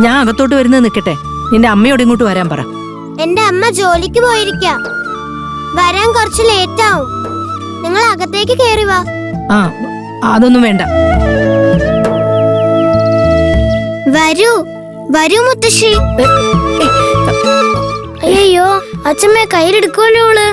ഞാൻ അകത്തോട്ട് വരുന്നത് നിൽക്കട്ടെ, നിന്റെ അമ്മയോട് ഇങ്ങോട്ട് വരാൻ പറ. എന്റെ അമ്മ ജോലിക്ക് പോയിരിക്കാം, വരാൻ കുറച്ച് ലേറ്റ് ആവും. നിങ്ങൾ അകത്തേക്ക് കേറി വാ. ആ, അതൊന്നും വേണ്ട. വരൂ വരൂ മുത്തശ്ശി. അയ്യോ, അച്ഛമ്മ കയ്യിലെടുക്കുമല്ലോ അവള്.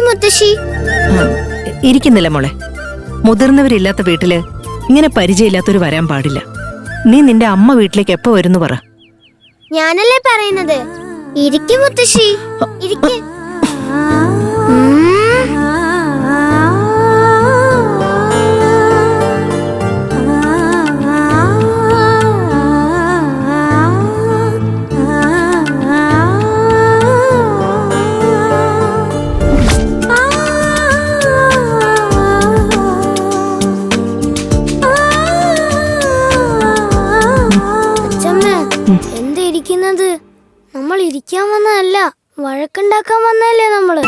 മുത്തശ്ശി ഇരിക്കുന്നില്ല മോളെ. മുതിർന്നവരില്ലാത്ത വീട്ടില് ഇങ്ങനെ പരിചയമില്ലാത്തൊരു വരാൻ പാടില്ല. നീ നിന്റെ അമ്മ വീട്ടിലേക്ക് എപ്പോ വരുന്നു പറ. ഞാനല്ലേ പറയുന്നത്. ഇരിക്കും മുത്തശ്ശി, ഇരിക്ക്. നമ്മൾ ഇരിക്കാൻ വന്നതല്ല, വഴക്കുണ്ടാക്കാൻ വന്നല്ലേ നമ്മള്.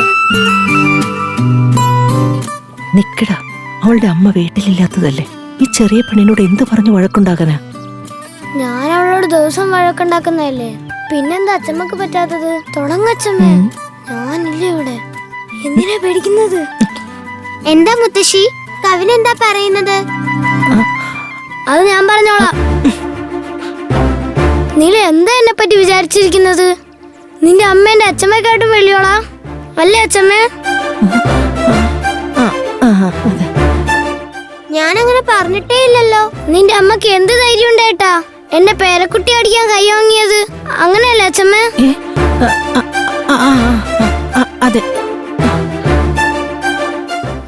നിക്കടാ, അവളുടെ അമ്മ വീട്ടിലില്ലാത്തതല്ലേ. ഈ ചെറിയ പെണ്ണിനോട് എന്ത് പറഞ്ഞു വഴക്കുണ്ടാക്കാനാ? ഞാൻ അവളോട് ദിവസം വഴക്കുണ്ടാക്കുന്നതല്ലേ, പിന്നെന്താ അച്ഛമ്മക്ക് പറ്റാത്തത്? തുടങ്ങച്ചമ്മേ, ഞാനില്ലേ ഇവിടെ. എന്തിനാ പേടിക്കുന്നത്? എന്താ മുത്തശ്ശി, കവിൻ എന്താ പറയുന്നത്? അത് ഞാൻ പറഞ്ഞോളാം. നീ എന്താ എന്നെ പറ്റി വിചാരിച്ചിരിക്കുന്നത്? നിന്റെ അമ്മേന്റെ അച്ഛമ്മക്കാട്ടും വലിയോളാ അല്ലേ അച്ഛമ്മേ? ഞാനങ്ങനെ പറഞ്ഞിട്ടേ ഇല്ലല്ലോ. നിന്റെ അമ്മക്ക് എന്ത് ധൈര്യം ഉണ്ടായിട്ടാ എന്റെ പേരക്കുട്ടി അടിക്കാൻ കൈ വാങ്ങിയത്? അങ്ങനെയല്ലേ അച്ഛമ്മേ? അതെ.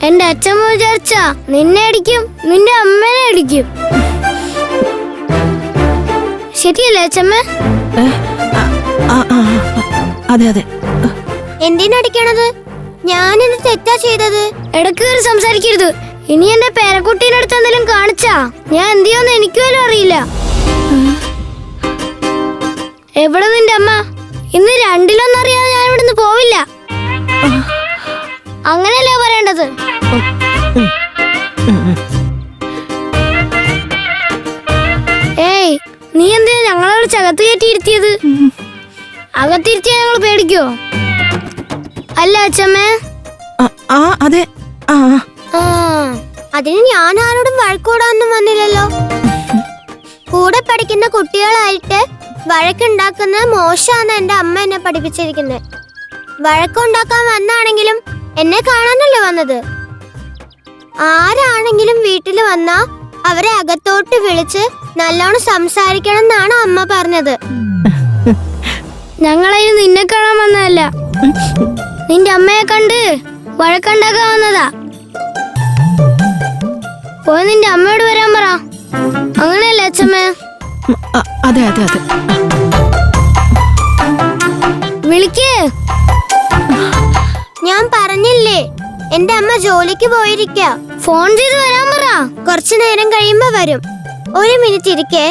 എന്റെ അച്ഛമ്മ വിചാരിച്ചാ നിന്നെ അടിക്കും, നിന്റെ അമ്മേനെ അടിക്കും. ശരിയല്ലേ അച്ഛമ്മ? അതെ അതെ. എന്തിനടിക്കണത്? ഞാനിത് തെറ്റാ ചെയ്തത്. ഇടക്ക് കയറി സംസാരിക്കരുത്. ഇനി എന്റെ പേരക്കുട്ടീന്റെ അടുത്ത് എന്തെങ്കിലും കാണിച്ചാ ഞാൻ എന്ത് ചെയ്യുമെന്ന് എനിക്ക് പോലും അറിയില്ല. എവിടെ നിന്റെ അമ്മ? ഇന്ന് രണ്ടിലൊന്നറിയാതെ ഞാൻ ഇവിടുന്ന് പോവില്ല. അങ്ങനെയല്ലേ പറയേണ്ടത്? ഏയ്, നീ എന്തിനാ ഞങ്ങളെ വിളിച്ച് അകത്ത് കയറ്റിയിരുത്തിയത്? അകത്തിരുത്തിയാ ഞങ്ങൾ പേടിക്കോ? അല്ല അച്ഛമ്മേ? അതെ. അതിന് ഞാൻ ആരോടും വഴക്കൂടാനൊന്നും വന്നില്ലല്ലോ. കൂടെ പഠിക്കുന്ന കുട്ടികളായിട്ട് വഴക്കുണ്ടാക്കുന്നത് മോശമാണെന്ന് എന്റെ അമ്മ എന്നെ പഠിപ്പിച്ചിരിക്കുന്നത്. വഴക്കുണ്ടാക്കാൻ വന്നാണെങ്കിലും എന്നെ കാണാനല്ലേ വന്നത്. ആരാണെങ്കിലും വീട്ടിൽ വന്നാ അവരെ അകത്തോട്ട് വിളിച്ച് നല്ലോണം സംസാരിക്കണം എന്നാണ് അമ്മ പറഞ്ഞത്. ഞങ്ങളതിന് നിന്നെ കാണാൻ വന്നതല്ല, നിന്റെ അമ്മയെ കണ്ട് വഴക്കുണ്ടാക്കാൻ വന്നതാ. പോയി നിന്റെ അമ്മയോട് വരാൻ പറ. അങ്ങനെയല്ലേ അച്ഛമ്മേ? അതെ അതെ അതെ. വിളിക്ക്. ഞാൻ പറഞ്ഞില്ലേ എന്റെ അമ്മ ജോലിക്ക് പോയിരിക്ക. ഫോൺ ചെയ്ത് വരാൻ പറ. കുറച്ചു നേരം കഴിയുമ്പോ വരും. ഒരു മിനിറ്റ് ഇരിക്കേ.